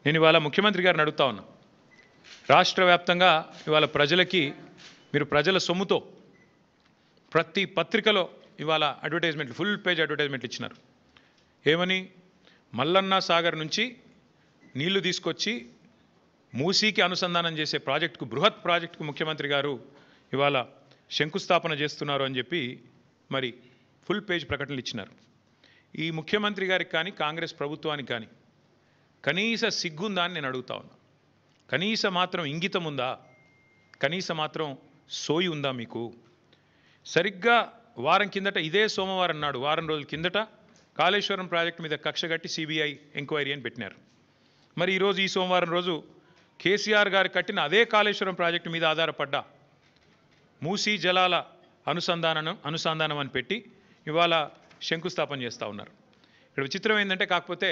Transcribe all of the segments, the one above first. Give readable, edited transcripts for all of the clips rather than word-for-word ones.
నేను ఇవాళ ముఖ్యమంత్రి గారిని అడుగుతా ఉన్నా. రాష్ట్ర వ్యాప్తంగా ఇవాళ ప్రజలకి మీరు ప్రజల సొమ్ముతో ప్రతి పత్రికలో ఇవాళ అడ్వర్టైజ్మెంట్లు, ఫుల్ పేజ్ అడ్వర్టైజ్మెంట్లు ఇచ్చినారు. ఏమని? మల్లన్న సాగర్ నుంచి నీళ్లు తీసుకొచ్చి మూసీకి అనుసంధానం చేసే ప్రాజెక్టుకు, బృహత్ ప్రాజెక్టుకు ముఖ్యమంత్రి గారు ఇవాళ శంకుస్థాపన చేస్తున్నారు అని చెప్పి మరి ఫుల్ పేజ్ ప్రకటనలు ఇచ్చినారు. ఈ ముఖ్యమంత్రి గారికి కానీ కాంగ్రెస్ ప్రభుత్వానికి కానీ కనీస సిగ్గుందా అని నేను అడుగుతా ఉన్నా. కనీస మాత్రం ఇంగితం ఉందా? కనీస మాత్రం సోయి ఉందా మీకు? సరిగ్గా వారం కిందట, ఇదే సోమవారం నాడు, వారం రోజుల కిందట కాళేశ్వరం ప్రాజెక్టు మీద కక్షగట్టి సిబిఐ ఎంక్వైరీ అని పెట్టినారు. మరి ఈరోజు ఈ సోమవారం రోజు కేసీఆర్ గారు కట్టిన అదే కాళేశ్వరం ప్రాజెక్టు మీద ఆధారపడ్డ మూసీ జలాల అనుసంధానం అని పెట్టి ఇవాళ శంకుస్థాపన చేస్తూ ఉన్నారు. ఇక్కడ విచిత్రం ఏంటంటే, కాకపోతే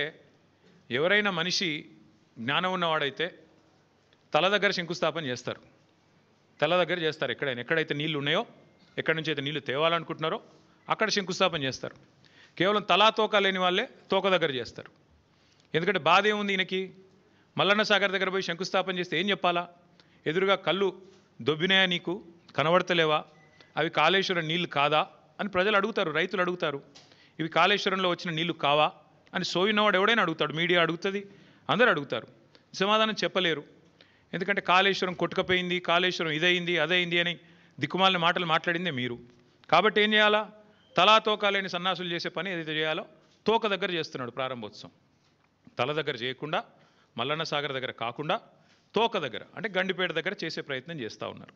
ఎవరైనా మనిషి జ్ఞానం ఉన్నవాడైతే తల దగ్గర శంకుస్థాపన చేస్తారు. తల దగ్గర చేస్తారు. ఎక్కడైతే నీళ్లు ఉన్నాయో, ఎక్కడి నుంచి అయితే నీళ్లు తేవాలనుకుంటున్నారో అక్కడ శంకుస్థాపన చేస్తారు. కేవలం తలా తోక లేని వాళ్ళే తోక దగ్గర చేస్తారు. ఎందుకంటే బాధ ఏముంది ఈయనకి? మల్లన్న సాగర్ దగ్గర పోయి శంకుస్థాపన చేస్తే ఏం చెప్పాలా? ఎదురుగా కళ్ళు దొబ్బినాయా, నీకు కనబడతలేవా, అవి కాళేశ్వరం నీళ్లు కాదా అని ప్రజలు అడుగుతారు, రైతులు అడుగుతారు. ఇవి కాళేశ్వరంలో వచ్చిన నీళ్లు కావా అని సోయినవాడు ఎవడైనా అడుగుతాడు, మీడియా అడుగుతుంది, అందరూ అడుగుతారు. సమాధానం చెప్పలేరు. ఎందుకంటే కాళేశ్వరం కొట్టుకపోయింది, కాళేశ్వరం ఇదయింది అదయింది అని దిక్కుమాలిన మాటలు మాట్లాడిందే మీరు. కాబట్టి ఏం చేయాలా? తలా తోక లేని సన్నాసులు చేసే పని ఏదైతే చేయాలో తోక దగ్గర చేస్తున్నాడు ప్రారంభోత్సవం. తల దగ్గర చేయకుండా, మల్లన్న సాగర్ దగ్గర కాకుండా తోక దగ్గర, అంటే గండిపేట దగ్గర చేసే ప్రయత్నం చేస్తూ ఉన్నారు.